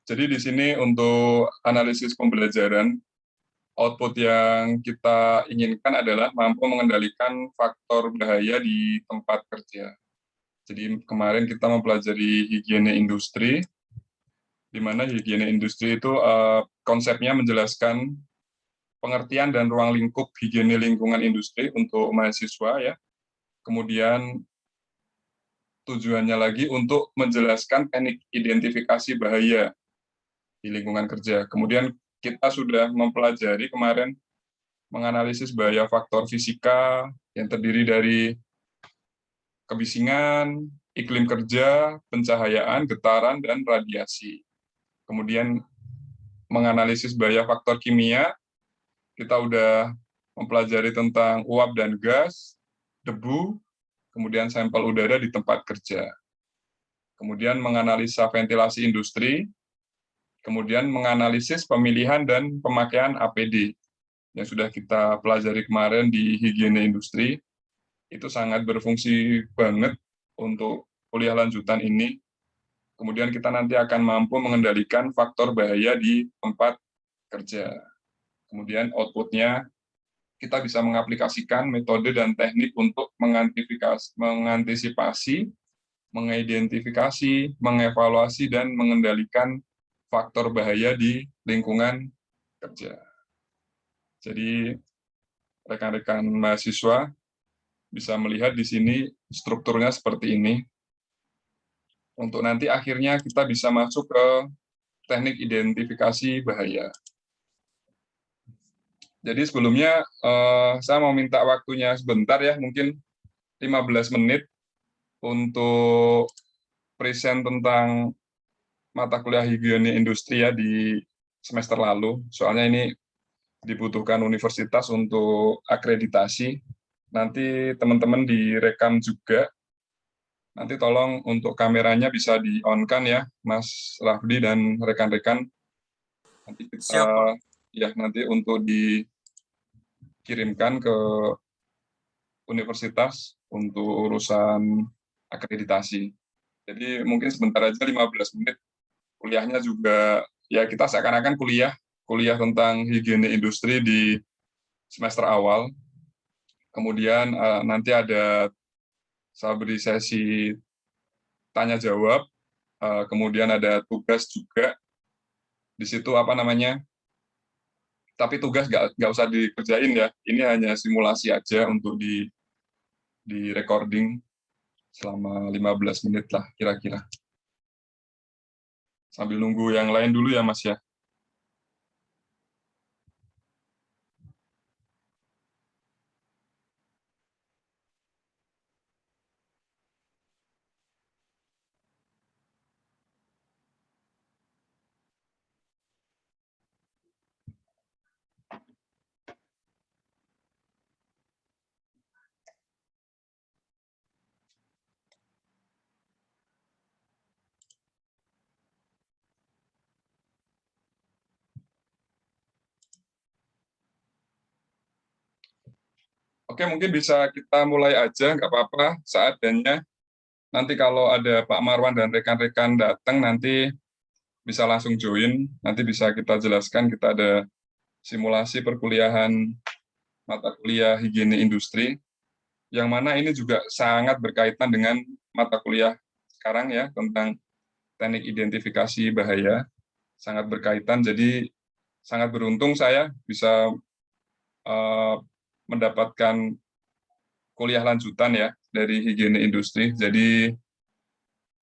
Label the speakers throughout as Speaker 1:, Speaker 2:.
Speaker 1: Jadi di sini untuk analisis pembelajaran, output yang kita inginkan adalah mampu mengendalikan faktor bahaya di tempat kerja. Jadi kemarin kita mempelajari higiene industri, di mana higiene industri itu konsepnya menjelaskan pengertian dan ruang lingkup higiene lingkungan industri untuk mahasiswa ya. Kemudian tujuannya lagi untuk menjelaskan teknik identifikasi bahaya di lingkungan kerja. Kemudian kita sudah mempelajari kemarin menganalisis bahaya faktor fisika yang terdiri dari kebisingan, iklim kerja, pencahayaan, getaran, dan radiasi. Kemudian menganalisis bahaya faktor kimia, kita udah mempelajari tentang uap dan gas, debu, kemudian sampel udara di tempat kerja. Kemudian menganalisa ventilasi industri, kemudian menganalisis pemilihan dan pemakaian APD yang sudah kita pelajari kemarin di higiene industri. Itu sangat berfungsi banget untuk kuliah lanjutan ini. Kemudian kita nanti akan mampu mengendalikan faktor bahaya di tempat kerja. Kemudian outputnya kita bisa mengaplikasikan metode dan teknik untuk mengantisipasi, mengidentifikasi, mengevaluasi, dan mengendalikan faktor bahaya di lingkungan kerja. Jadi rekan-rekan mahasiswa bisa melihat di sini strukturnya seperti ini. Untuk nanti akhirnya kita bisa masuk ke teknik identifikasi bahaya. Jadi sebelumnya saya mau minta waktunya sebentar ya, mungkin 15 menit untuk present tentang mata kuliah higiene industri ya di semester lalu. Soalnya ini dibutuhkan universitas untuk akreditasi. Nanti teman-teman direkam juga. Nanti tolong untuk kameranya bisa di-on-kan ya, Mas Rafdi dan rekan-rekan. Nanti kita ya nanti untuk dikirimkan ke universitas untuk urusan akreditasi. Jadi mungkin sebentar aja 15 menit. Kuliahnya juga ya kita seakan-akan kuliah tentang higiene industri di semester awal. Kemudian nanti ada saya beri sesi tanya jawab, kemudian ada tugas juga di situ apa namanya. Tapi tugas nggak usah dikerjain ya. Ini hanya simulasi aja untuk di recording selama 15 menit lah kira-kira. Sambil nunggu yang lain dulu ya Mas ya. Oke, mungkin bisa kita mulai aja, nggak apa-apa, seadanya. Nanti kalau ada Pak Marwan dan rekan-rekan datang, nanti bisa langsung join, nanti bisa kita jelaskan, kita ada simulasi perkuliahan mata kuliah higiene industri, yang mana ini juga sangat berkaitan dengan mata kuliah sekarang ya, tentang teknik identifikasi bahaya, sangat berkaitan, jadi sangat beruntung saya bisa mendapatkan kuliah lanjutan ya dari higiene industri, jadi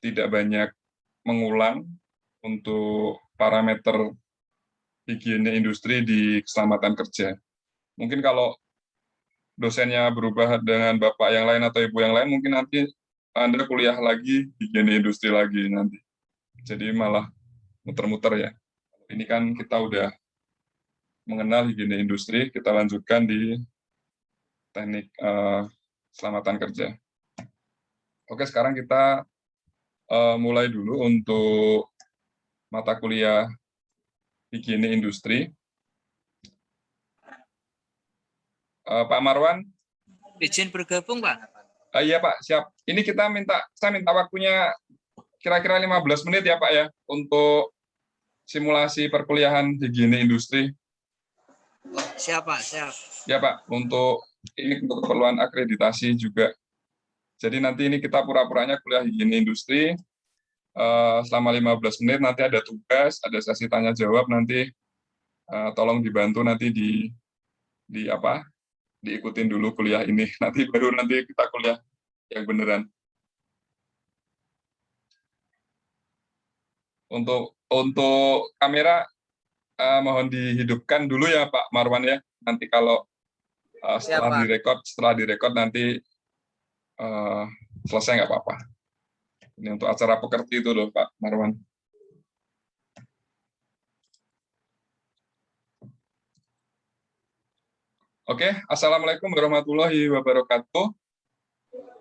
Speaker 1: tidak banyak mengulang untuk parameter higiene industri di keselamatan kerja. Mungkin kalau dosennya berubah dengan bapak yang lain atau ibu yang lain, mungkin nanti Anda kuliah lagi higiene industri lagi nanti. Jadi malah muter-muter ya. Ini kan kita udah mengenal higiene industri, kita lanjutkan di teknik keselamatan kerja. Oke, sekarang kita mulai dulu untuk mata kuliah higiene industri. Pak Marwan.
Speaker 2: Izin bergabung, Pak.
Speaker 1: Iya, Pak, siap. Ini saya minta waktunya kira-kira 15 menit ya, Pak ya, untuk simulasi perkuliahan higiene industri.
Speaker 2: Siap, Pak. Siap.
Speaker 1: Ya, Pak, untuk ini untuk keperluan akreditasi juga. Jadi nanti ini kita pura-puranya kuliah higiene industri selama 15 menit, nanti ada tugas, ada sesi tanya jawab, nanti tolong dibantu nanti diikutin dulu kuliah ini, nanti baru nanti kita kuliah yang beneran. Untuk kamera mohon dihidupkan dulu ya Pak Marwan ya. Nanti kalau setelah direkod nanti selesai nggak apa-apa. Ini untuk acara pekerti itu loh Pak Marwan. Oke, Assalamualaikum warahmatullahi wabarakatuh.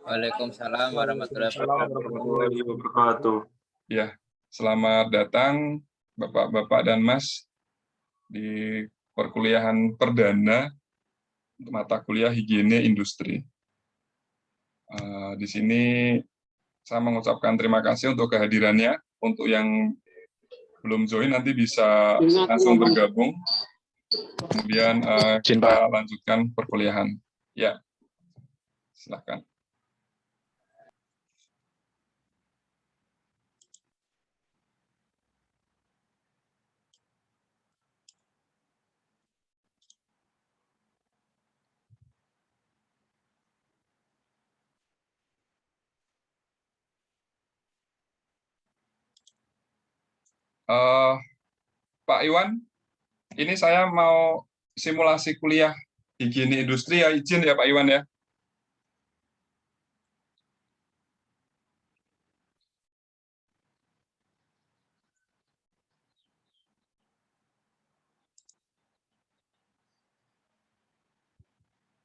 Speaker 2: Waalaikumsalam warahmatullahi
Speaker 3: wabarakatuh.
Speaker 1: Ya, selamat datang Bapak-bapak dan Mas di perkuliahan perdana untuk mata kuliah higiene industri. Di sini saya mengucapkan terima kasih untuk kehadirannya. Untuk yang belum join nanti bisa langsung bergabung. Kemudian kita lanjutkan perkuliahan. Ya, silakan. Pak Iwan, ini saya mau simulasi kuliah higiene industri ya, izin ya Pak Iwan ya.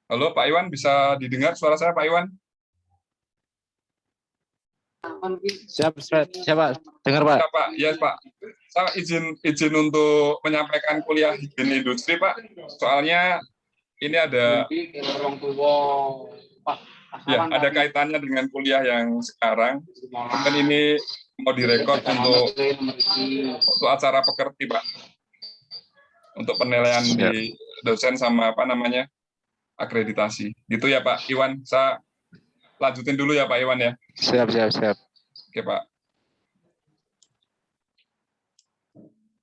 Speaker 1: Halo Pak Iwan, bisa didengar suara saya Pak Iwan?
Speaker 3: Siap, Pak. Dengar, Pak.
Speaker 1: Ya Pak, ya Pak. Saya izin untuk menyampaikan kuliah higiene industri Pak. Soalnya ini ada ada kaitannya dengan kuliah yang sekarang. Dan ini mau direkod untuk acara pekerti Pak. Untuk penilaian di dosen sama akreditasi. Gitu ya Pak Iwan. Saya lanjutin dulu ya Pak Iwan ya.
Speaker 3: Siap.
Speaker 1: Oke Pak.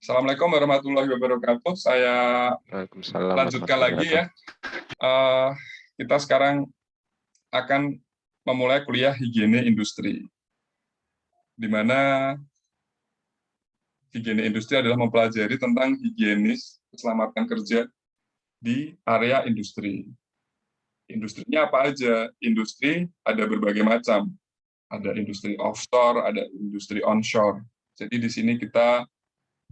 Speaker 1: Assalamualaikum warahmatullahi wabarakatuh. Saya lanjutkan lagi ya. Kita sekarang akan memulai kuliah higiene industri, di mana higiene industri adalah mempelajari tentang higienis keselamatan kerja di area industri. Industrinya apa aja? Industri ada berbagai macam. Ada industri offshore, ada industri onshore. Jadi di sini kita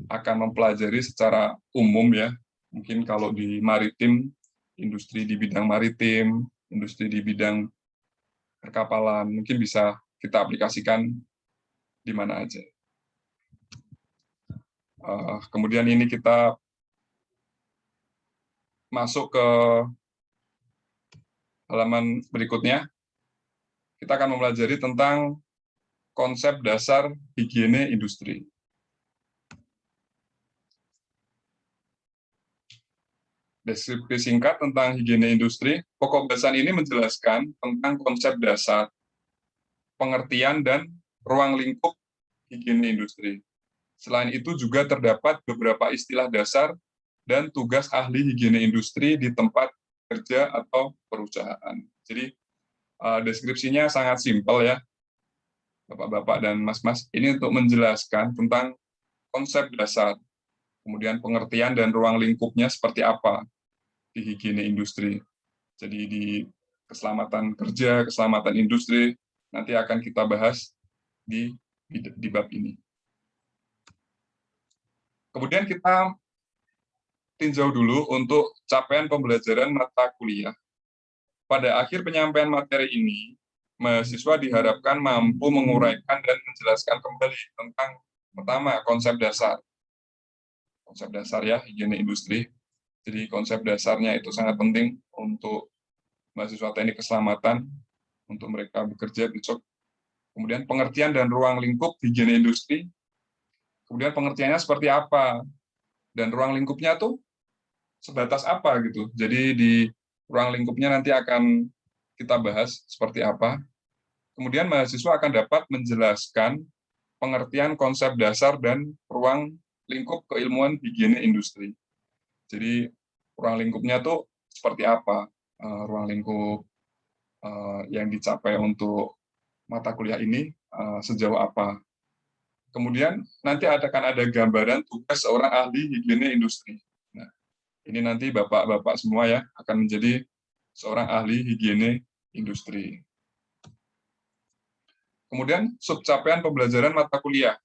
Speaker 1: akan mempelajari secara umum ya. Mungkin kalau di maritim, industri di bidang maritim, industri di bidang perkapalan, mungkin bisa kita aplikasikan di mana aja. Kemudian ini kita masuk ke halaman berikutnya. Kita akan mempelajari tentang konsep dasar higiene industri. Deskripsi singkat tentang higiene industri. Pokok bahasan ini menjelaskan tentang konsep dasar, pengertian, dan ruang lingkup higiene industri. Selain itu juga terdapat beberapa istilah dasar dan tugas ahli higiene industri di tempat kerja atau perusahaan. Jadi deskripsinya sangat simpel ya, Bapak-bapak dan Mas-mas. Ini untuk menjelaskan tentang konsep dasar, kemudian pengertian dan ruang lingkupnya seperti apa di higiene industri. Jadi di keselamatan kerja, keselamatan industri, nanti akan kita bahas di bab ini. Kemudian kita tinjau dulu untuk capaian pembelajaran mata kuliah. Pada akhir penyampaian materi ini, mahasiswa diharapkan mampu menguraikan dan menjelaskan kembali tentang pertama konsep dasar. Konsep dasar ya, higiene industri. Jadi konsep dasarnya itu sangat penting untuk mahasiswa teknik keselamatan, untuk mereka bekerja besok. Kemudian pengertian dan ruang lingkup higiene industri. Kemudian pengertiannya seperti apa, dan ruang lingkupnya tuh sebatas apa gitu. Jadi di ruang lingkupnya nanti akan kita bahas seperti apa. Kemudian mahasiswa akan dapat menjelaskan pengertian konsep dasar dan ruang lingkup keilmuan higiene industri. Jadi ruang lingkupnya tuh seperti apa, ruang lingkup yang dicapai untuk mata kuliah ini sejauh apa. Kemudian nanti akan ada gambaran tugas seorang ahli higiene industri. Nah, ini nanti bapak-bapak semua ya akan menjadi seorang ahli higiene industri. Kemudian subcapaian pembelajaran mata kuliah.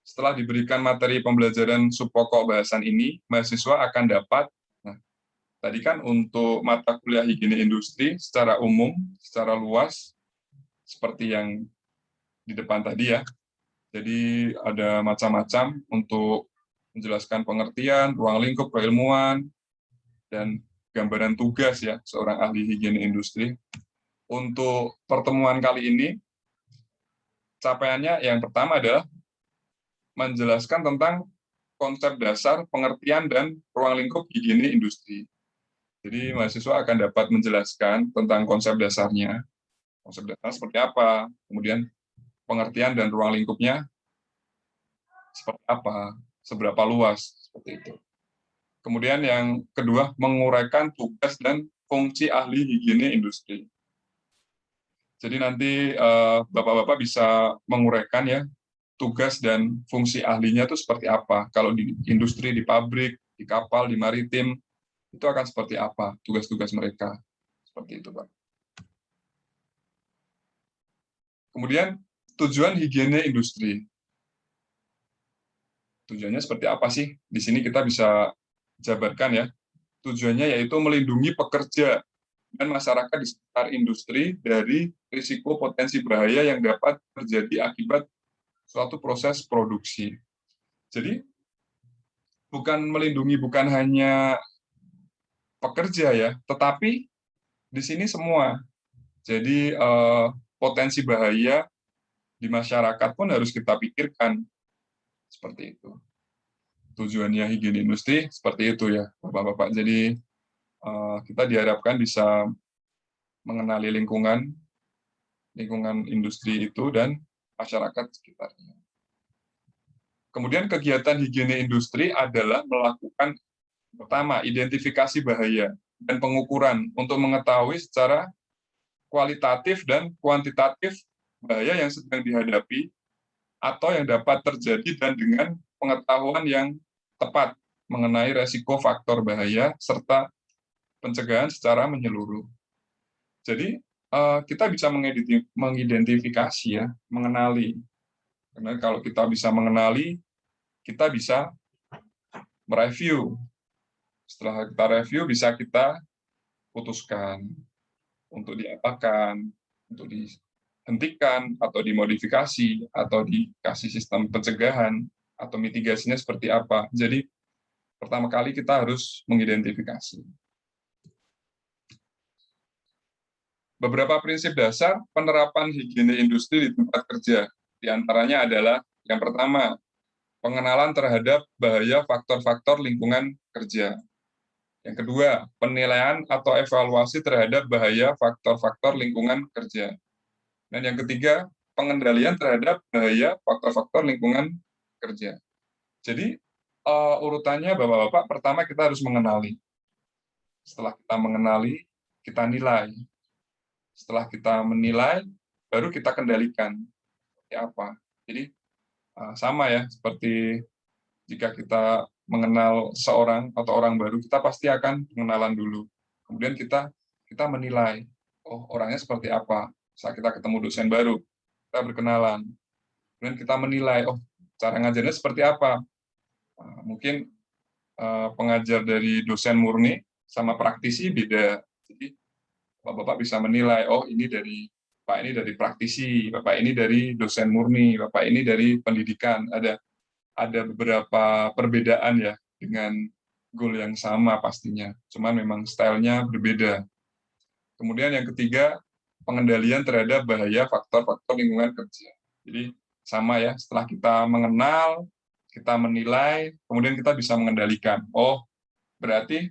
Speaker 1: Setelah diberikan materi pembelajaran subpokok bahasan ini, mahasiswa akan dapat, nah, tadi kan untuk mata kuliah higiene industri secara umum, secara luas, seperti yang di depan tadi ya. Jadi ada macam-macam untuk menjelaskan pengertian, ruang lingkup keilmuan, dan gambaran tugas ya seorang ahli higiene industri. Untuk pertemuan kali ini, capaiannya yang pertama adalah menjelaskan tentang konsep dasar, pengertian, dan ruang lingkup higiene industri. Jadi mahasiswa akan dapat menjelaskan tentang konsep dasarnya, konsep dasar seperti apa, kemudian pengertian dan ruang lingkupnya seperti apa, seberapa luas, seperti itu. Kemudian yang kedua, menguraikan tugas dan fungsi ahli higiene industri. Jadi nanti Bapak-Bapak bisa menguraikan ya, tugas dan fungsi ahlinya itu seperti apa. Kalau di industri, di pabrik, di kapal, di maritim, itu akan seperti apa tugas-tugas mereka. Seperti itu, Pak. Kemudian, tujuan higiene industri. Tujuannya seperti apa sih? Di sini kita bisa jabarkan ya. Tujuannya yaitu melindungi pekerja dan masyarakat di sekitar industri dari risiko potensi bahaya yang dapat terjadi akibat suatu proses produksi. Jadi, bukan hanya pekerja ya, tetapi di sini semua. Jadi potensi bahaya di masyarakat pun harus kita pikirkan. Seperti itu. Tujuannya higiene industri seperti itu ya, Bapak-Bapak. Jadi kita diharapkan bisa mengenali lingkungan industri itu dan masyarakat sekitarnya. Kemudian kegiatan higiene industri adalah melakukan pertama, identifikasi bahaya dan pengukuran untuk mengetahui secara kualitatif dan kuantitatif bahaya yang sedang dihadapi atau yang dapat terjadi dan dengan pengetahuan yang tepat mengenai resiko faktor bahaya serta pencegahan secara menyeluruh. Jadi kita bisa mengidentifikasi ya, mengenali. Karena kalau kita bisa mengenali, kita bisa mereview. Setelah kita review, bisa kita putuskan untuk diapakan, untuk dihentikan, atau dimodifikasi, atau dikasih sistem pencegahan, atau mitigasinya seperti apa. Jadi, pertama kali kita harus mengidentifikasi. Beberapa prinsip dasar penerapan higiene industri di tempat kerja. Di antaranya adalah, yang pertama, pengenalan terhadap bahaya faktor-faktor lingkungan kerja. Yang kedua, penilaian atau evaluasi terhadap bahaya faktor-faktor lingkungan kerja. Dan yang ketiga, pengendalian terhadap bahaya faktor-faktor lingkungan kerja. Jadi, urutannya Bapak-Bapak, pertama kita harus mengenali. Setelah kita mengenali, kita nilai. Setelah kita menilai, baru kita kendalikan. Seperti apa. Jadi, sama ya, seperti jika kita mengenal seorang atau orang baru, kita pasti akan pengenalan dulu. Kemudian kita menilai, oh orangnya seperti apa. Saat kita ketemu dosen baru, kita berkenalan. Kemudian kita menilai, oh cara ngajarnya seperti apa. Mungkin pengajar dari dosen murni sama praktisi beda. Jadi Bapak bisa menilai, oh ini dari Pak ini dari praktisi, Bapak ini dari dosen murni, Bapak ini dari pendidikan. Ada beberapa perbedaan ya dengan goal yang sama pastinya, cuman memang stylenya berbeda. Kemudian yang ketiga, pengendalian terhadap bahaya faktor-faktor lingkungan kerja. Jadi sama ya, setelah kita mengenal, kita menilai, kemudian kita bisa mengendalikan. Oh, berarti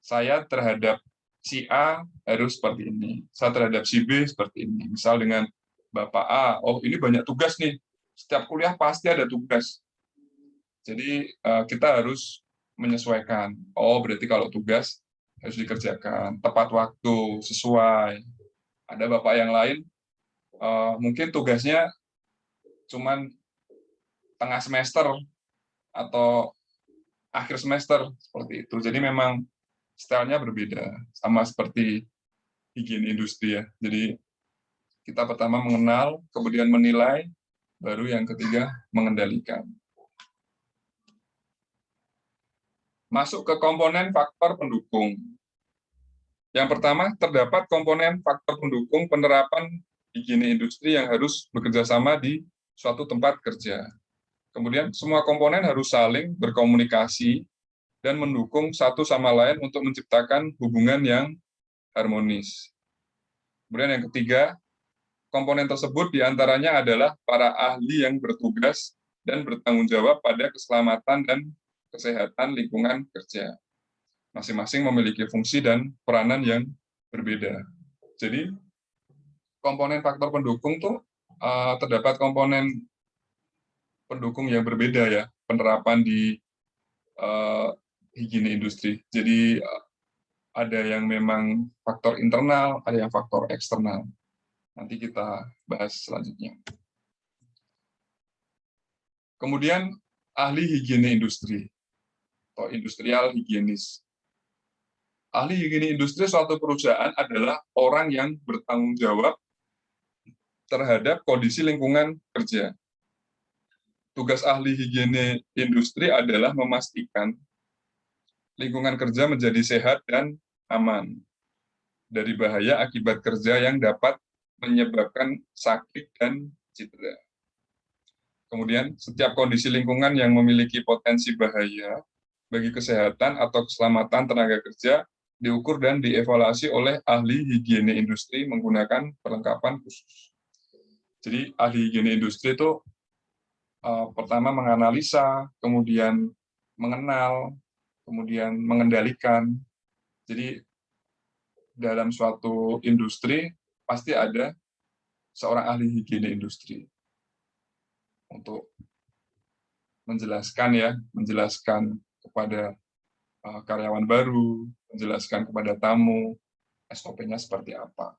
Speaker 1: saya terhadap si A harus seperti ini, saya terhadap si B seperti ini. Misal dengan Bapak A, oh ini banyak tugas nih, setiap kuliah pasti ada tugas. Jadi kita harus menyesuaikan. Oh, berarti kalau tugas harus dikerjakan tepat waktu, sesuai. Ada Bapak yang lain, mungkin tugasnya cuman tengah semester atau akhir semester, seperti itu. Jadi memang stylenya berbeda, sama seperti higiene industri ya. Jadi kita pertama mengenal, kemudian menilai, baru yang ketiga mengendalikan. Masuk ke komponen faktor pendukung. Yang pertama, terdapat komponen faktor pendukung penerapan higiene industri yang harus bekerja sama di suatu tempat kerja. Kemudian semua komponen harus saling berkomunikasi dan mendukung satu sama lain untuk menciptakan hubungan yang harmonis. Kemudian yang ketiga, komponen tersebut diantaranya adalah para ahli yang bertugas dan bertanggung jawab pada keselamatan dan kesehatan lingkungan kerja. Masing-masing memiliki fungsi dan peranan yang berbeda. Jadi, komponen faktor pendukung tuh terdapat komponen pendukung yang berbeda ya, penerapan di higiene industri. Jadi, ada yang memang faktor internal, ada yang faktor eksternal. Nanti kita bahas selanjutnya. Kemudian, ahli higiene industri atau industrial higienis. Ahli higiene industri suatu perusahaan adalah orang yang bertanggung jawab terhadap kondisi lingkungan kerja. Tugas ahli higiene industri adalah memastikan lingkungan kerja menjadi sehat dan aman dari bahaya akibat kerja yang dapat menyebabkan sakit dan cedera. Kemudian, setiap kondisi lingkungan yang memiliki potensi bahaya bagi kesehatan atau keselamatan tenaga kerja diukur dan dievaluasi oleh ahli higiene industri menggunakan perlengkapan khusus. Jadi, ahli higiene industri itu pertama menganalisa, kemudian mengenal, kemudian mengendalikan. Jadi, dalam suatu industri pasti ada seorang ahli higiene industri untuk menjelaskan kepada karyawan baru, menjelaskan kepada tamu SOP-nya seperti apa.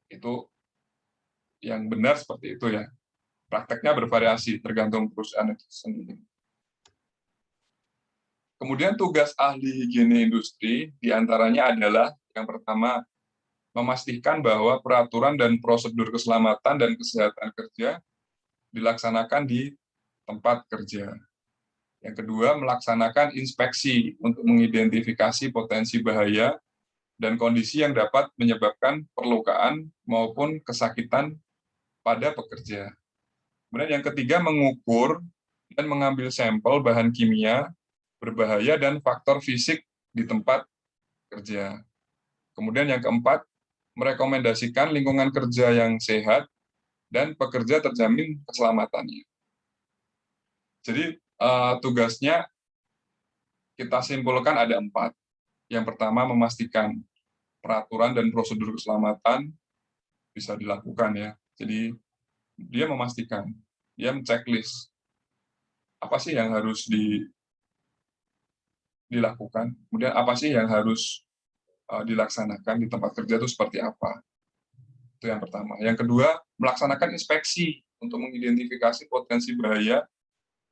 Speaker 1: Itu yang benar seperti itu ya. Prakteknya bervariasi tergantung perusahaan itu sendiri. Kemudian tugas ahli higiene industri diantaranya adalah yang pertama memastikan bahwa peraturan dan prosedur keselamatan dan kesehatan kerja dilaksanakan di tempat kerja. Yang kedua, melaksanakan inspeksi untuk mengidentifikasi potensi bahaya dan kondisi yang dapat menyebabkan perlukaan maupun kesakitan pada pekerja. Kemudian yang ketiga, mengukur dan mengambil sampel bahan kimia berbahaya dan faktor fisik di tempat kerja. Kemudian yang keempat, merekomendasikan lingkungan kerja yang sehat dan pekerja terjamin keselamatannya. Jadi tugasnya kita simpulkan ada 4. Yang pertama, memastikan peraturan dan prosedur keselamatan bisa dilakukan ya. Jadi dia memastikan, dia men-checklist apa sih yang harus dilakukan, kemudian apa sih yang harus dilaksanakan di tempat kerja itu seperti apa. Itu yang pertama. Yang kedua, melaksanakan inspeksi untuk mengidentifikasi potensi bahaya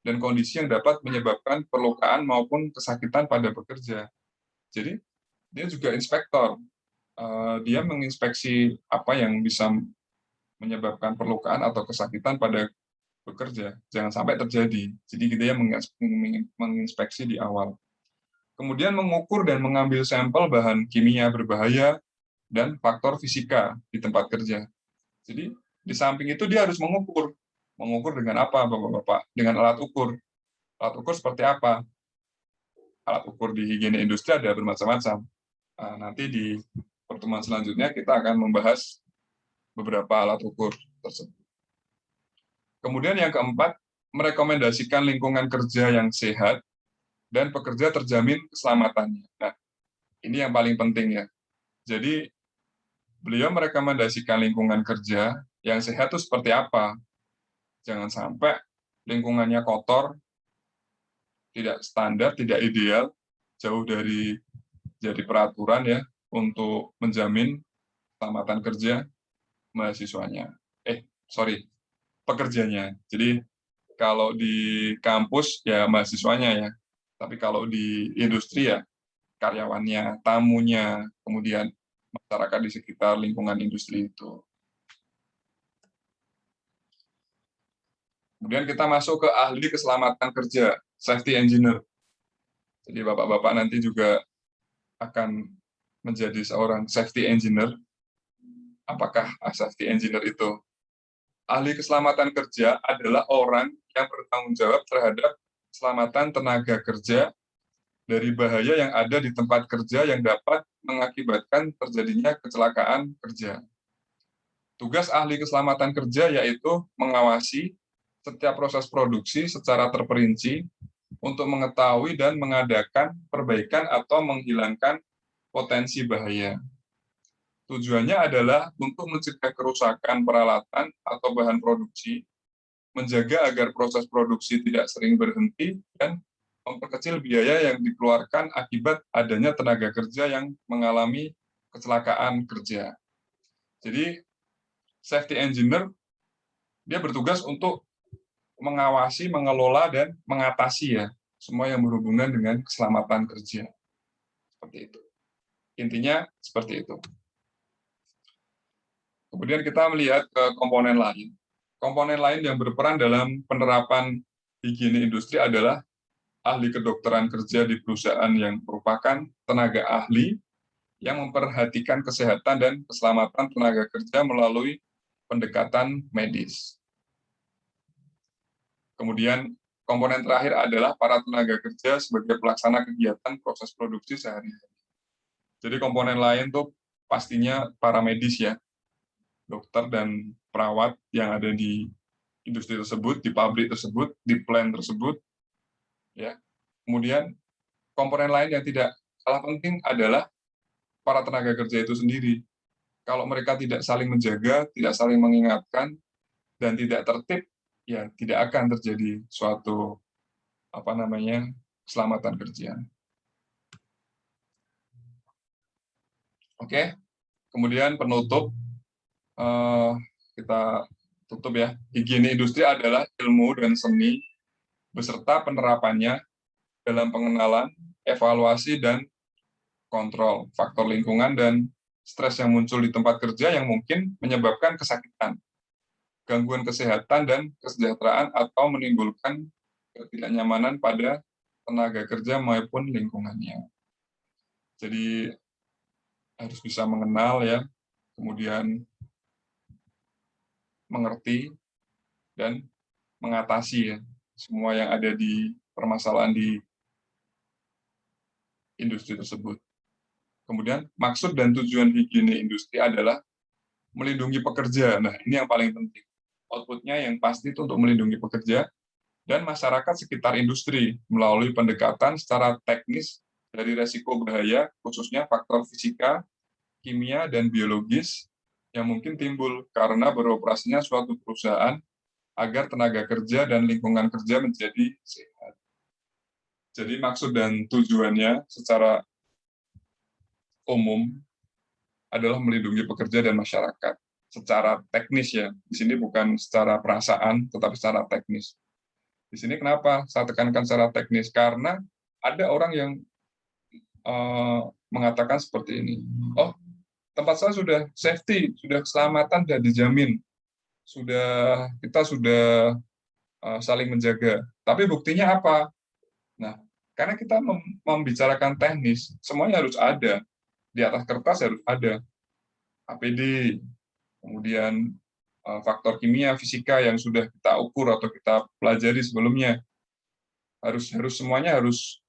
Speaker 1: dan kondisi yang dapat menyebabkan perlukaan maupun kesakitan pada pekerja. Jadi, dia juga inspektor. Dia menginspeksi apa yang bisa menyebabkan perlukaan atau kesakitan pada pekerja. Jangan sampai terjadi. Jadi, dia menginspeksi di awal. Kemudian mengukur dan mengambil sampel bahan kimia berbahaya dan faktor fisika di tempat kerja. Jadi, di samping itu dia harus mengukur. Mengukur dengan apa, Bapak-Bapak? Dengan alat ukur. Alat ukur seperti apa? Alat ukur di higiene industri ada bermacam-macam. Nanti di pertemuan selanjutnya kita akan membahas beberapa alat ukur tersebut. Kemudian yang keempat, merekomendasikan lingkungan kerja yang sehat dan pekerja terjamin keselamatannya. Nah, ini yang paling penting ya. Jadi, beliau merekomendasikan lingkungan kerja yang sehat itu seperti apa. Jangan sampai lingkungannya kotor, tidak standar, tidak ideal, jauh dari jadi peraturan ya untuk menjamin keselamatan kerja mahasiswanya. Pekerjanya. Jadi kalau di kampus ya mahasiswanya ya, tapi kalau di industri ya karyawannya, tamunya, kemudian masyarakat di sekitar lingkungan industri itu. Kemudian kita masuk ke ahli keselamatan kerja, safety engineer. Jadi bapak-bapak nanti juga akan menjadi seorang safety engineer. Apakah safety engineer itu? Ahli keselamatan kerja adalah orang yang bertanggung jawab terhadap keselamatan tenaga kerja dari bahaya yang ada di tempat kerja yang dapat mengakibatkan terjadinya kecelakaan kerja. Tugas ahli keselamatan kerja yaitu mengawasi setiap proses produksi secara terperinci untuk mengetahui dan mengadakan perbaikan atau menghilangkan potensi bahaya. Tujuannya adalah untuk mencegah kerusakan peralatan atau bahan produksi, menjaga agar proses produksi tidak sering berhenti, dan memperkecil biaya yang dikeluarkan akibat adanya tenaga kerja yang mengalami kecelakaan kerja. Jadi, safety engineer, dia bertugas untuk mengawasi, mengelola, dan mengatasi ya, semua yang berhubungan dengan keselamatan kerja. Seperti itu. Intinya seperti itu. Kemudian kita melihat ke komponen lain. Komponen lain yang berperan dalam penerapan higiene industri adalah ahli kedokteran kerja di perusahaan yang merupakan tenaga ahli yang memperhatikan kesehatan dan keselamatan tenaga kerja melalui pendekatan medis. Kemudian komponen terakhir adalah para tenaga kerja sebagai pelaksana kegiatan proses produksi sehari-hari. Jadi komponen lain tuh pastinya para medis ya, dokter dan perawat yang ada di industri tersebut, di pabrik tersebut, di plant tersebut, ya. Kemudian komponen lain yang tidak kalah penting adalah para tenaga kerja itu sendiri. Kalau mereka tidak saling menjaga, tidak saling mengingatkan, dan tidak tertib, ya tidak akan terjadi suatu keselamatan kerja. Oke, kemudian penutup. Kita tutup ya. Higiene industri adalah ilmu dan seni beserta penerapannya dalam pengenalan, evaluasi, dan kontrol faktor lingkungan dan stres yang muncul di tempat kerja yang mungkin menyebabkan kesakitan, gangguan kesehatan dan kesejahteraan atau menimbulkan ketidaknyamanan pada tenaga kerja maupun lingkungannya. Jadi harus bisa mengenal ya, kemudian mengerti dan mengatasi ya semua yang ada di permasalahan di industri tersebut. Kemudian maksud dan tujuan higiene industri adalah melindungi pekerja. Nah, ini yang paling penting. Outputnya yang pasti itu untuk melindungi pekerja dan masyarakat sekitar industri melalui pendekatan secara teknis dari resiko bahaya, khususnya faktor fisika, kimia, dan biologis yang mungkin timbul karena beroperasinya suatu perusahaan agar tenaga kerja dan lingkungan kerja menjadi sehat. Jadi maksud dan tujuannya secara umum adalah melindungi pekerja dan masyarakat secara teknis ya. Di sini bukan secara perasaan, tetapi secara teknis. Di sini kenapa saya tekankan secara teknis? Karena ada orang yang mengatakan seperti ini. Oh, tempat saya sudah safety, sudah keselamatan sudah dijamin, kita sudah saling menjaga. Tapi buktinya apa? Nah, karena kita membicarakan teknis, semuanya harus ada. Di atas kertas harus ada APD, kemudian faktor kimia, fisika yang sudah kita ukur atau kita pelajari sebelumnya. Semuanya harus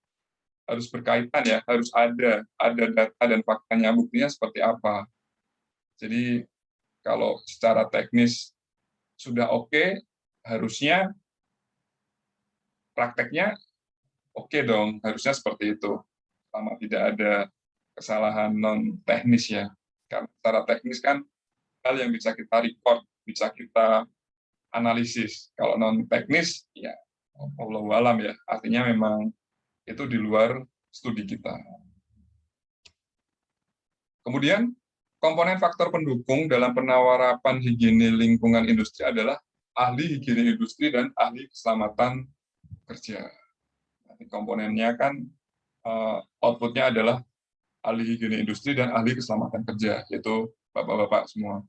Speaker 1: berkaitan ya, harus ada data dan faktanya, buktinya seperti apa. Jadi kalau secara teknis sudah oke, harusnya prakteknya oke dong, harusnya seperti itu. Selama tidak ada kesalahan non teknis ya. Karena secara teknis kan hal yang bisa kita report, bisa kita analisis. Kalau non teknis ya Allahu alam ya. Artinya memang itu di luar studi kita. Kemudian komponen faktor pendukung dalam penerapan higiene lingkungan industri adalah ahli higiene industri dan ahli keselamatan kerja. Nanti komponennya kan outputnya adalah ahli higiene industri dan ahli keselamatan kerja, yaitu bapak-bapak semua.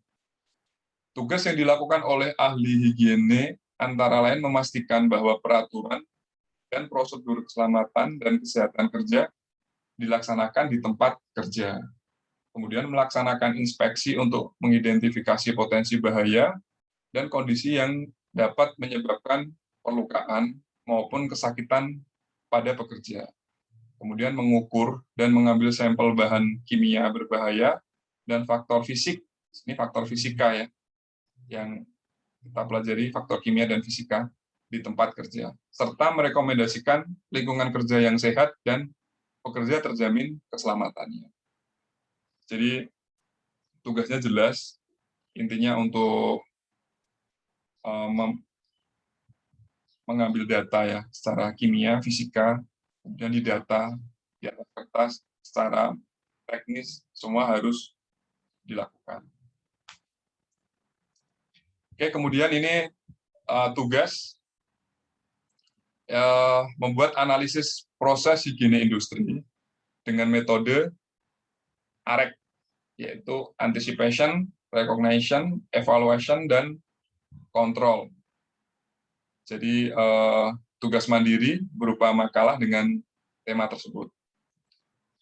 Speaker 1: Tugas yang dilakukan oleh ahli higiene antara lain memastikan bahwa peraturan dan prosedur keselamatan dan kesehatan kerja dilaksanakan di tempat kerja. Kemudian melaksanakan inspeksi untuk mengidentifikasi potensi bahaya dan kondisi yang dapat menyebabkan perlukaan maupun kesakitan pada pekerja. Kemudian mengukur dan mengambil sampel bahan kimia berbahaya dan faktor fisik, ini faktor fisika ya, yang kita pelajari faktor kimia dan fisika di tempat kerja, serta merekomendasikan lingkungan kerja yang sehat dan pekerja terjamin keselamatannya. Jadi tugasnya jelas, intinya untuk mengambil data ya secara kimia, fisika, kemudian di data di atas kertas secara teknis semua harus dilakukan. Oke, kemudian ini tugas membuat analisis proses higiene industri dengan metode AREC, yaitu anticipation, recognition, evaluation, dan control. Jadi tugas mandiri berupa makalah dengan tema tersebut.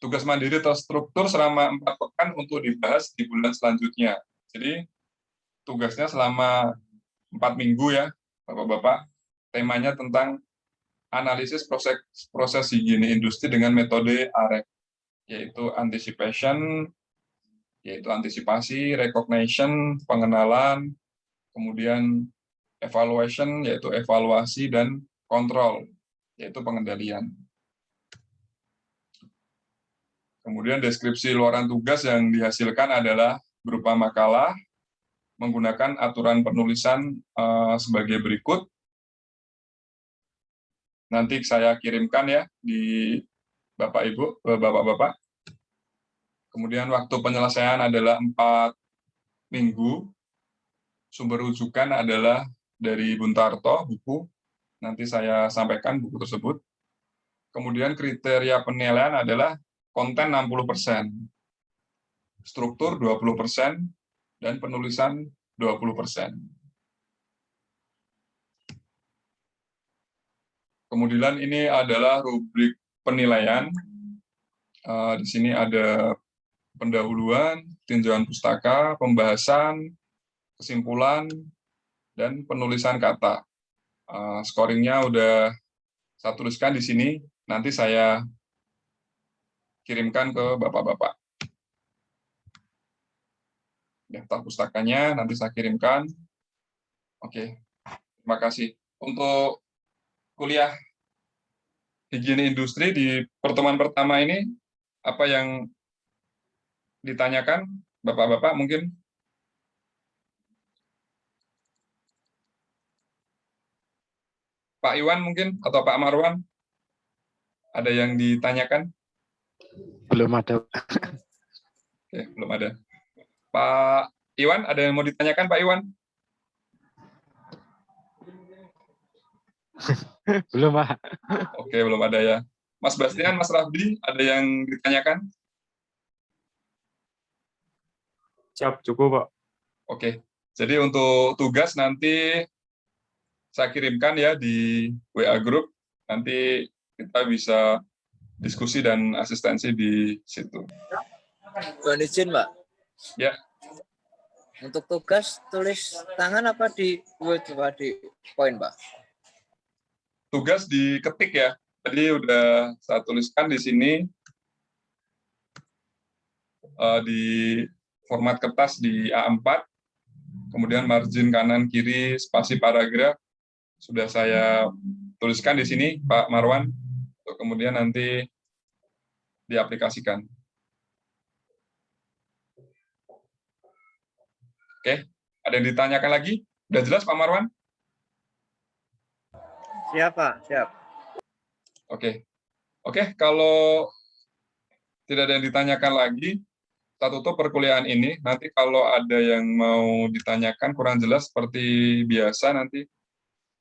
Speaker 1: Tugas mandiri terstruktur selama 4 pekan untuk dibahas di bulan selanjutnya. Jadi tugasnya selama 4 minggu ya, Bapak-Bapak. Temanya tentang analisis proses higiene industri dengan metode AREC, yaitu anticipation, yaitu antisipasi, recognition, pengenalan, kemudian evaluation, yaitu evaluasi, dan kontrol, yaitu pengendalian. Kemudian deskripsi luaran tugas yang dihasilkan adalah berupa makalah, menggunakan aturan penulisan sebagai berikut. Nanti saya kirimkan ya di Bapak-Ibu, Bapak-Bapak. Kemudian waktu penyelesaian adalah 4 minggu. Sumber rujukan adalah dari Buntarto, buku. Nanti saya sampaikan buku tersebut. Kemudian kriteria penilaian adalah konten 60%, struktur 20%, dan penulisan 20%. Kemudian ini adalah rubrik penilaian. Di sini ada pendahuluan, tinjauan pustaka, pembahasan, kesimpulan, dan penulisan kata. Scoringnya udah saya tuliskan di sini, nanti saya kirimkan ke Bapak-Bapak. Daftar pustakanya nanti saya kirimkan. Oke, terima kasih. Untuk kuliah higiene industri di pertemuan pertama ini, apa yang ditanyakan Bapak-Bapak mungkin? Pak Iwan mungkin, atau Pak Marwan? Ada yang ditanyakan?
Speaker 3: Belum ada.
Speaker 1: Oke, belum ada. Pak Iwan, ada yang mau ditanyakan Pak Iwan?
Speaker 3: Belum, Pak.
Speaker 1: Oke, belum ada ya. Mas Bastian, Mas Rafdi, ada yang ditanyakan?
Speaker 4: Siap, cukup, Pak.
Speaker 1: Oke, jadi untuk tugas nanti saya kirimkan ya di WA Group, nanti kita bisa diskusi dan asistensi di situ.
Speaker 2: Mohon izin, Pak.
Speaker 1: Ya.
Speaker 2: Untuk tugas tulis tangan apa di Word, Pak, di poin, Pak?
Speaker 1: Tugas diketik ya. Tadi udah saya tuliskan di sini di format kertas di A4, kemudian margin kanan kiri spasi paragraf sudah saya tuliskan di sini, Pak Marwan, untuk kemudian nanti diaplikasikan. Oke, ada yang ditanyakan lagi? Sudah jelas, Pak Marwan?
Speaker 2: Siap, Pak. Siap.
Speaker 1: Oke, kalau tidak ada yang ditanyakan lagi, kita tutup perkuliahan ini. Nanti kalau ada yang mau ditanyakan kurang jelas seperti biasa, nanti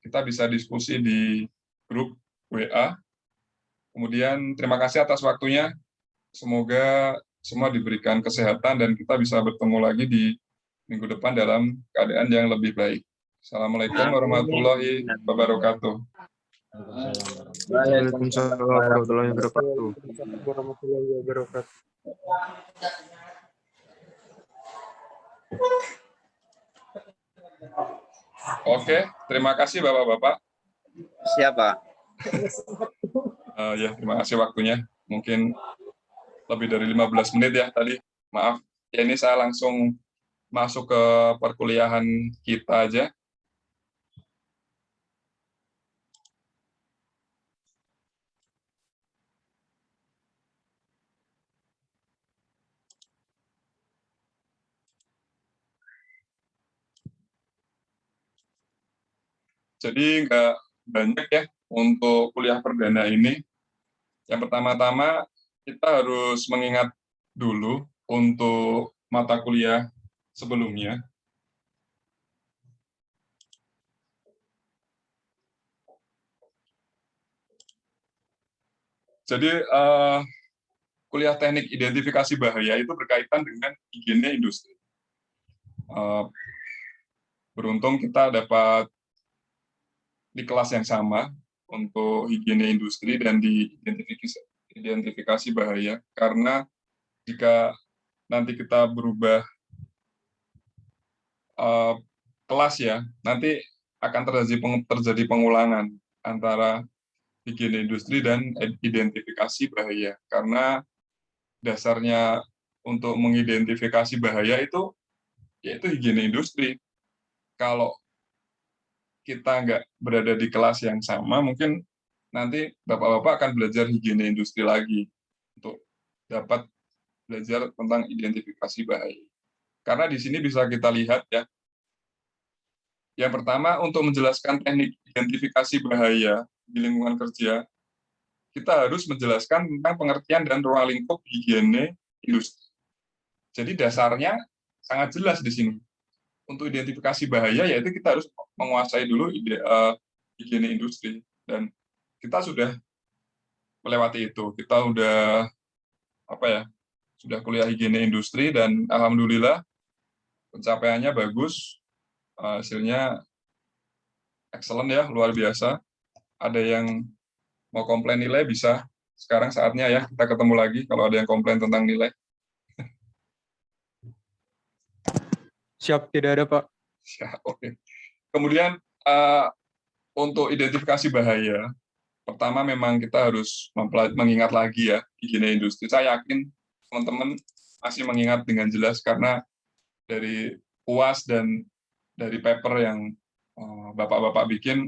Speaker 1: kita bisa diskusi di grup WA. Kemudian terima kasih atas waktunya. Semoga semua diberikan kesehatan dan kita bisa bertemu lagi di minggu depan dalam keadaan yang lebih baik. Assalamualaikum warahmatullahi wabarakatuh.
Speaker 4: Waalaikumsalam warahmatullahi wabarakatuh.
Speaker 5: warahmatullahi wabarakatuh.
Speaker 1: Oke, terima kasih Bapak-Bapak.
Speaker 2: Siap, Pak.
Speaker 1: Ya, terima kasih waktunya. Mungkin lebih dari 15 menit ya tadi. Maaf. Ya, ini saya langsung masuk ke perkuliahan kita aja. Jadi nggak banyak ya untuk kuliah perdana ini. Yang pertama-tama kita harus mengingat dulu untuk mata kuliah sebelumnya. Jadi kuliah teknik identifikasi bahaya itu berkaitan dengan higiene industri. Beruntung kita dapat di kelas yang sama untuk higiene industri dan di identifikasi bahaya, karena jika nanti kita berubah kelas ya, nanti akan terjadi pengulangan antara higiene industri dan identifikasi bahaya, karena dasarnya untuk mengidentifikasi bahaya itu yaitu higiene industri. Kalau kita nggak berada di kelas yang sama, mungkin nanti Bapak-Bapak akan belajar higiene industri lagi untuk dapat belajar tentang identifikasi bahaya. Karena di sini bisa kita lihat ya, yang pertama untuk menjelaskan teknik identifikasi bahaya di lingkungan kerja, kita harus menjelaskan tentang pengertian dan ruang lingkup higiene industri. Jadi dasarnya sangat jelas di sini. Untuk identifikasi bahaya, yaitu kita harus menguasai dulu higiene industri. Dan kita sudah melewati itu. Kita sudah kuliah higiene industri, dan alhamdulillah pencapaiannya bagus. Hasilnya excellent ya, luar biasa. Ada yang mau komplain nilai, bisa. Sekarang saatnya ya, kita ketemu lagi kalau ada yang komplain tentang nilai.
Speaker 4: Siap, tidak ada, Pak.
Speaker 1: Ya, oke. Kemudian untuk identifikasi bahaya, pertama memang kita harus mengingat lagi ya higiene industri. Saya yakin teman-teman masih mengingat dengan jelas karena dari UAS dan dari paper yang Bapak-bapak bikin,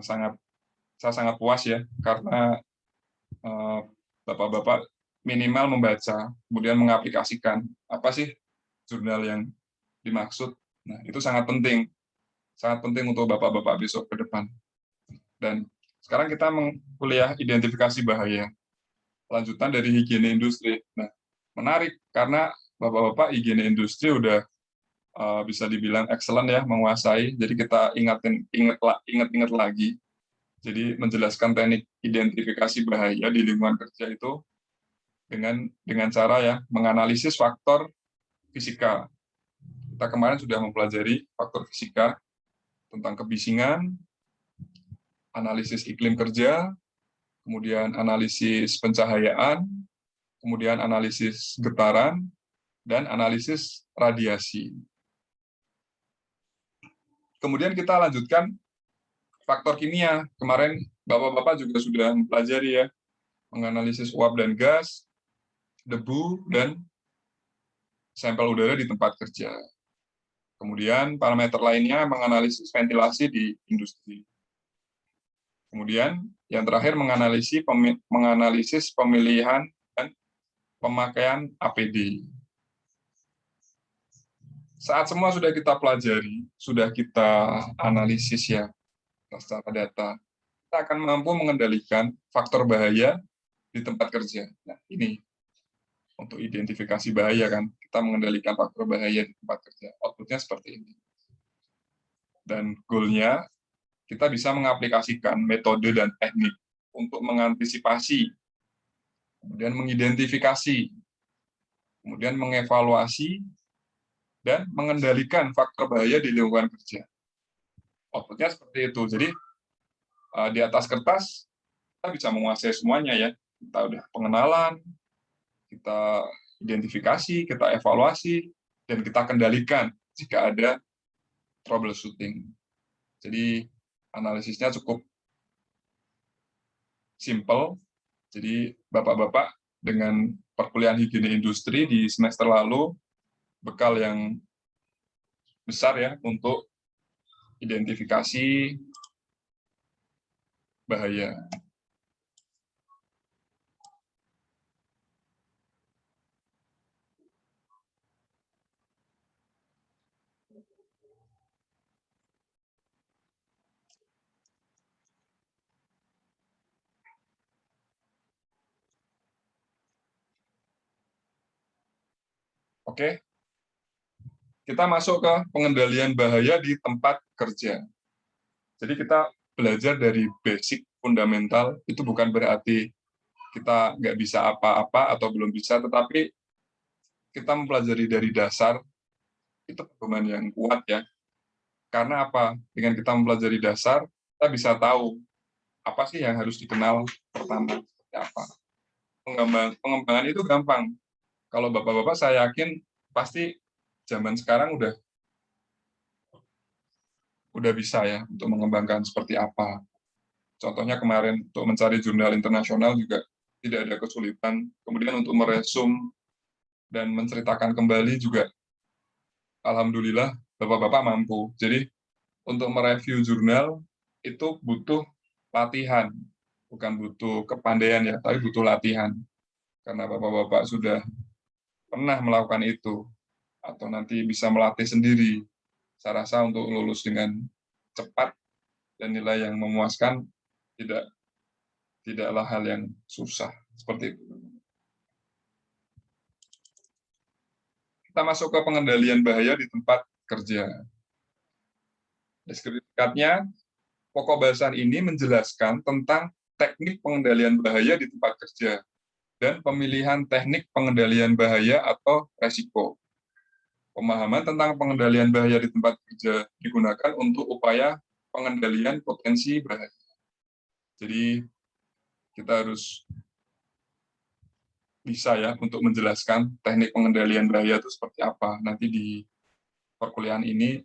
Speaker 1: saya sangat puas ya, karena Bapak-bapak minimal membaca, kemudian mengaplikasikan apa sih jurnal yang dimaksud. Nah, itu sangat penting untuk Bapak-bapak besok ke depan. Dan sekarang kita kuliah identifikasi bahaya, lanjutan dari higiene industri. Nah, menarik karena Bapak-bapak higiene industri udah bisa dibilang excellent ya, menguasai. Jadi kita ingat lagi. Jadi menjelaskan teknik identifikasi bahaya di lingkungan kerja itu dengan cara ya menganalisis faktor fisika. Kita kemarin sudah mempelajari faktor fisika tentang kebisingan, analisis iklim kerja, kemudian analisis pencahayaan, kemudian analisis getaran, dan analisis radiasi. Kemudian kita lanjutkan faktor kimia. Kemarin Bapak-bapak juga sudah mempelajari ya, menganalisis uap dan gas, debu, dan sampel udara di tempat kerja. Kemudian parameter lainnya menganalisis ventilasi di industri. Kemudian yang terakhir menganalisis pemilihan dan pemakaian APD. Saat semua sudah kita pelajari, sudah kita analisis ya secara data, kita akan mampu mengendalikan faktor bahaya di tempat kerja. Nah, ini untuk identifikasi bahaya kan, kita mengendalikan faktor bahaya di tempat kerja. Outputnya seperti ini. Dan goal-nya, kita bisa mengaplikasikan metode dan teknik untuk mengantisipasi, kemudian mengidentifikasi, kemudian mengevaluasi, dan mengendalikan faktor bahaya di lingkungan kerja. Outputnya seperti itu. Jadi, di atas kertas, kita bisa menguasai semuanya ya. Kita udah pengenalan, kita identifikasi, kita evaluasi, dan kita kendalikan jika ada troubleshooting. Jadi analisisnya cukup simple. Jadi Bapak-Bapak dengan perkuliahan higiene industri di semester lalu, bekal yang besar ya untuk identifikasi bahaya. Oke, kita masuk ke pengendalian bahaya di tempat kerja. Jadi kita belajar dari basic fundamental, itu bukan berarti kita nggak bisa apa-apa atau belum bisa, tetapi kita mempelajari dari dasar, itu pedoman yang kuat ya. Karena apa? Dengan kita mempelajari dasar, kita bisa tahu apa sih yang harus dikenal pertama, seperti apa. Pengembangan itu gampang. Kalau Bapak-Bapak saya yakin pasti zaman sekarang udah bisa ya untuk mengembangkan seperti apa. Contohnya kemarin untuk mencari jurnal internasional juga tidak ada kesulitan. Kemudian untuk meresum dan menceritakan kembali juga alhamdulillah Bapak-Bapak mampu. Jadi untuk mereview jurnal itu butuh latihan, bukan butuh kepandaian ya, tapi butuh latihan. Karena Bapak-Bapak sudah pernah melakukan itu, atau nanti bisa melatih sendiri. Saya rasa untuk lulus dengan cepat dan nilai yang memuaskan tidaklah hal yang susah seperti itu. Kita masuk ke pengendalian bahaya di tempat kerja. Deskripsi singkatnya, pokok bahasan ini menjelaskan tentang teknik pengendalian bahaya di tempat kerja dan pemilihan teknik pengendalian bahaya atau resiko. Pemahaman tentang pengendalian bahaya di tempat kerja digunakan untuk upaya pengendalian potensi bahaya. Jadi kita harus bisa ya untuk menjelaskan teknik pengendalian bahaya itu seperti apa. Nanti di perkuliahan ini,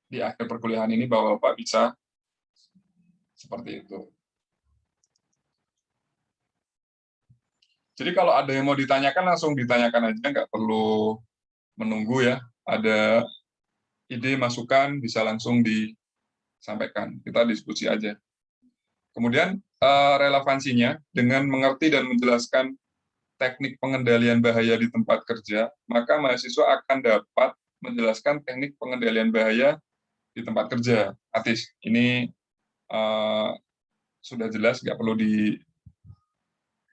Speaker 1: di akhir perkuliahan ini Bapak-Bapak bisa seperti itu. Jadi kalau ada yang mau ditanyakan, langsung ditanyakan aja, nggak perlu menunggu ya. Ada ide, masukan, bisa langsung disampaikan. Kita diskusi aja. Kemudian relevansinya, dengan mengerti dan menjelaskan teknik pengendalian bahaya di tempat kerja, maka mahasiswa akan dapat menjelaskan teknik pengendalian bahaya di tempat kerja. Atis, ini sudah jelas, nggak perlu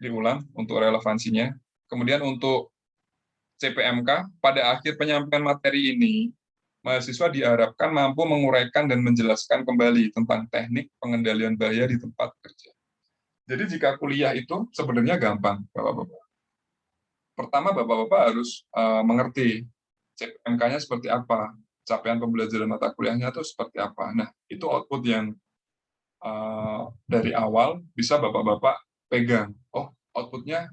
Speaker 1: diulang untuk relevansinya. Kemudian untuk CPMK, pada akhir penyampaian materi ini, mahasiswa diharapkan mampu menguraikan dan menjelaskan kembali tentang teknik pengendalian bahaya di tempat kerja. Jadi jika kuliah itu sebenarnya gampang, Bapak-Bapak. Pertama, Bapak-Bapak harus mengerti CPMK-nya seperti apa, capaian pembelajaran mata kuliahnya itu seperti apa. Nah, itu output yang dari awal bisa Bapak-Bapak pegang. Oh, outputnya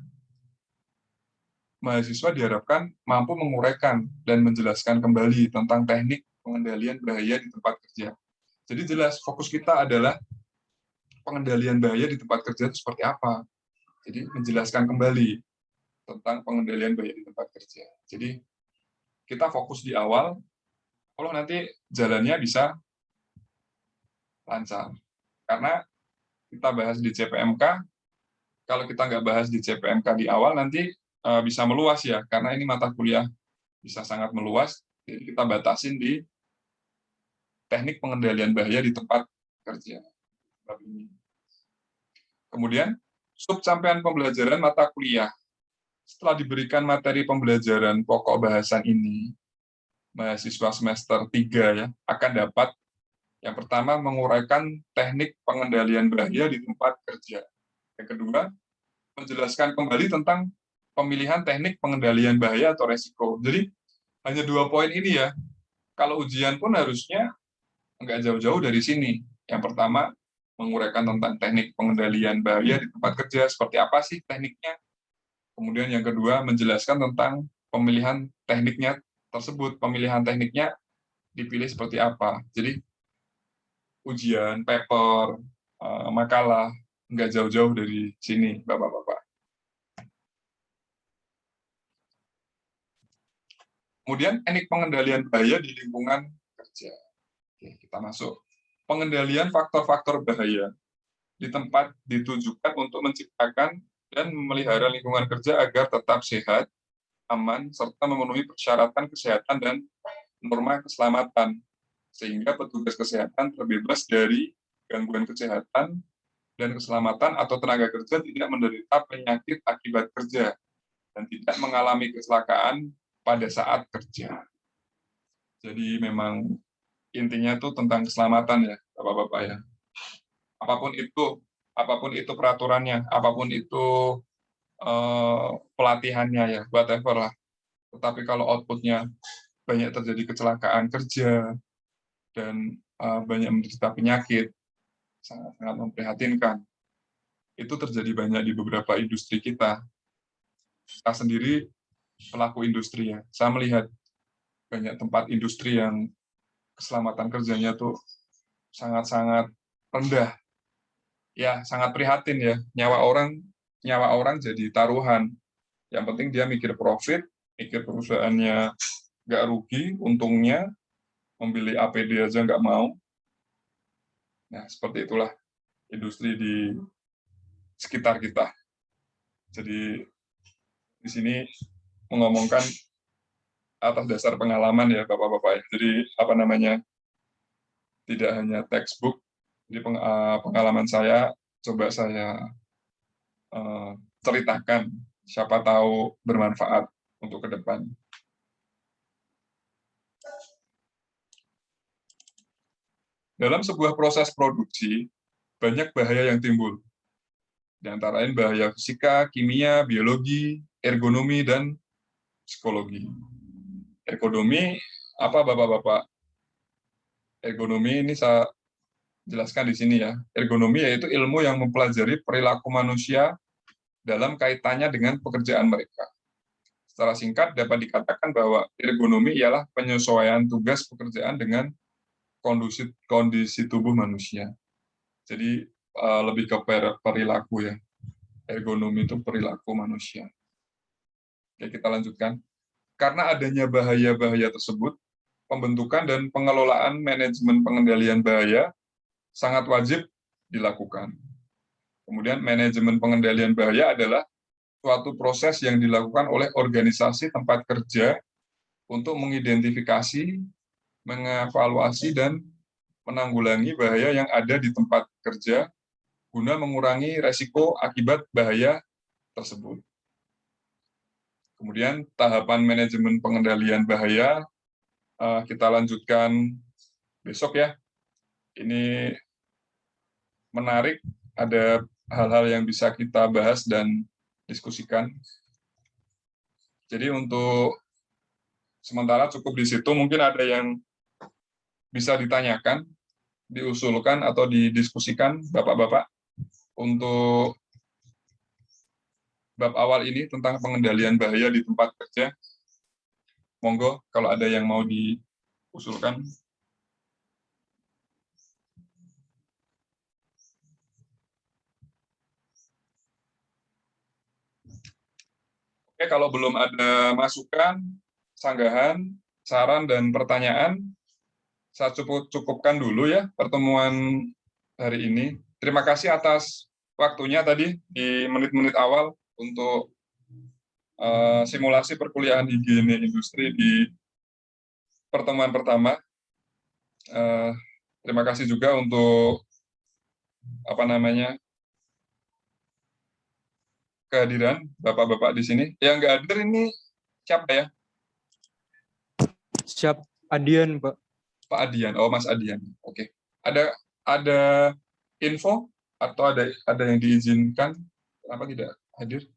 Speaker 1: mahasiswa diharapkan mampu menguraikan dan menjelaskan kembali tentang teknik pengendalian bahaya di tempat kerja. Jadi jelas fokus kita adalah pengendalian bahaya di tempat kerja itu seperti apa. Jadi menjelaskan kembali tentang pengendalian bahaya di tempat kerja. Jadi kita fokus di awal, kalau nanti jalannya bisa lancar. Karena kita bahas di CPMK. Kalau kita nggak bahas di CPMK di awal, nanti bisa meluas ya, karena ini mata kuliah bisa sangat meluas, jadi kita batasin di teknik pengendalian bahaya di tempat kerja. Kemudian, subcampean pembelajaran mata kuliah. Setelah diberikan materi pembelajaran pokok bahasan ini, mahasiswa semester 3 ya, akan dapat yang pertama menguraikan teknik pengendalian bahaya di tempat kerja. Yang kedua, menjelaskan kembali tentang pemilihan teknik pengendalian bahaya atau resiko. Jadi, hanya 2 poin ini ya. Kalau ujian pun harusnya nggak jauh-jauh dari sini. Yang pertama, menguraikan tentang teknik pengendalian bahaya di tempat kerja, seperti apa sih tekniknya. Kemudian yang kedua, menjelaskan tentang pemilihan tekniknya tersebut. Pemilihan tekniknya dipilih seperti apa. Jadi, ujian, paper, makalah, nggak jauh-jauh dari sini, Bapak-Bapak. Kemudian, teknik pengendalian bahaya di lingkungan kerja. Oke, kita masuk. Pengendalian faktor-faktor bahaya di tempat ditujukan untuk menciptakan dan memelihara lingkungan kerja agar tetap sehat, aman, serta memenuhi persyaratan kesehatan dan norma keselamatan, sehingga petugas kesehatan terbebas dari gangguan kesehatan dan keselamatan atau tenaga kerja tidak menderita penyakit akibat kerja dan tidak mengalami kecelakaan pada saat kerja. Jadi memang intinya itu tentang keselamatan ya, Bapak-Bapak ya. Apapun itu peraturannya, apapun itu pelatihannya ya, whatever lah. Tetapi kalau outputnya banyak terjadi kecelakaan kerja dan banyak menderita penyakit, sangat memprihatinkan. Itu terjadi banyak di beberapa industri kita. Saya sendiri pelaku industri ya, saya melihat banyak tempat industri yang keselamatan kerjanya tuh sangat-sangat rendah. Ya, sangat prihatin ya. Nyawa orang jadi taruhan. Yang penting dia mikir profit, mikir perusahaannya nggak rugi, untungnya, membeli APD aja nggak mau. Nah, seperti itulah industri di sekitar kita. Jadi, di sini mengomongkan atas dasar pengalaman ya, Bapak-Bapak. Jadi, tidak hanya textbook, jadi pengalaman saya, coba saya ceritakan, siapa tahu bermanfaat untuk ke depan. Dalam sebuah proses produksi, banyak bahaya yang timbul. Di antara lain bahaya fisika, kimia, biologi, ergonomi, dan psikologi. Ergonomi, apa Bapak-Bapak? Ergonomi ini saya jelaskan di sini ya. Ergonomi yaitu ilmu yang mempelajari perilaku manusia dalam kaitannya dengan pekerjaan mereka. Secara singkat dapat dikatakan bahwa ergonomi ialah penyesuaian tugas pekerjaan dengan kondisi tubuh manusia. Jadi lebih ke perilaku ya. Ergonomi itu perilaku manusia. Oke, kita lanjutkan. Karena adanya bahaya-bahaya tersebut, pembentukan dan pengelolaan manajemen pengendalian bahaya sangat wajib dilakukan. Kemudian manajemen pengendalian bahaya adalah suatu proses yang dilakukan oleh organisasi tempat kerja untuk mengidentifikasi, mengevaluasi, dan menanggulangi bahaya yang ada di tempat kerja guna mengurangi resiko akibat bahaya tersebut. Kemudian tahapan manajemen pengendalian bahaya kita lanjutkan besok ya. Ini menarik, ada hal-hal yang bisa kita bahas dan diskusikan. Jadi untuk sementara cukup di situ, mungkin ada yang bisa ditanyakan, diusulkan atau didiskusikan Bapak-Bapak untuk bab awal ini tentang pengendalian bahaya di tempat kerja. Monggo kalau ada yang mau diusulkan. Oke, kalau belum ada masukan, sanggahan, saran, dan pertanyaan, saya cukupkan dulu ya pertemuan hari ini. terima kasih atas waktunya tadi di menit-menit awal untuk simulasi perkuliahan higiene industri di pertemuan pertama. Terima kasih juga untuk kehadiran bapak-bapak di sini. Yang nggak hadir ini siapa ya?
Speaker 5: Siap, Adian, Pak.
Speaker 1: Pak Adian. Oh, Mas Adian. Oke. Ada info atau ada yang diizinkan? Kenapa tidak hadir?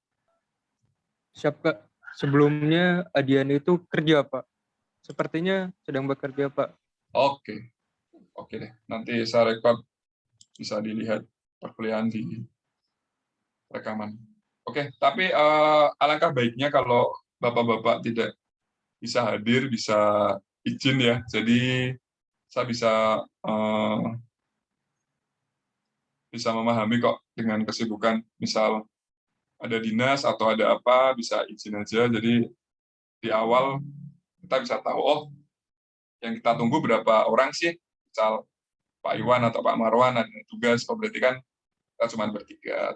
Speaker 5: Siap, Kak. Sebelumnya Adian itu kerja, Pak. Sepertinya sedang bekerja, Pak.
Speaker 1: Oke. Oke deh. Nanti saya rekap, bisa dilihat perkuliahan di rekaman. Oke, tapi alangkah baiknya kalau bapak-bapak tidak bisa hadir, bisa izin ya. Jadi saya bisa memahami kok dengan kesibukan, misal ada dinas atau ada apa, bisa izin aja. Jadi di awal kita bisa tahu, oh yang kita tunggu berapa orang sih, misal Pak Iwan atau Pak Marwan ada tugas, oh berarti kan kita cuma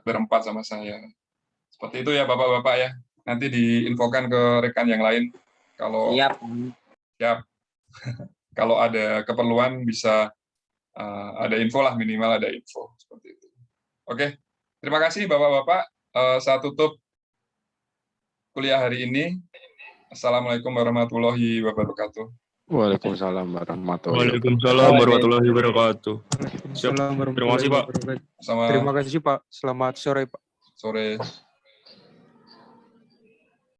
Speaker 1: berempat sama saya. Seperti itu ya Bapak-Bapak ya. Nanti diinfokan ke rekan yang lain kalau siap. Kalau ada keperluan bisa ada info lah, minimal ada info seperti itu. Oke, terima kasih Bapak-Bapak. Saya tutup kuliah hari ini. Assalamualaikum warahmatullahi wabarakatuh.
Speaker 3: Waalaikumsalam warahmatullahi wabarakatuh.
Speaker 4: Waalaikumsalam warahmatullahi wabarakatuh.
Speaker 5: Waalaikumsalam
Speaker 4: Terima kasih, Pak.
Speaker 5: warahmatullahi wabarakatuh.
Speaker 1: Sama
Speaker 5: Terima kasih, Pak. Selamat sore, Pak.
Speaker 1: sore.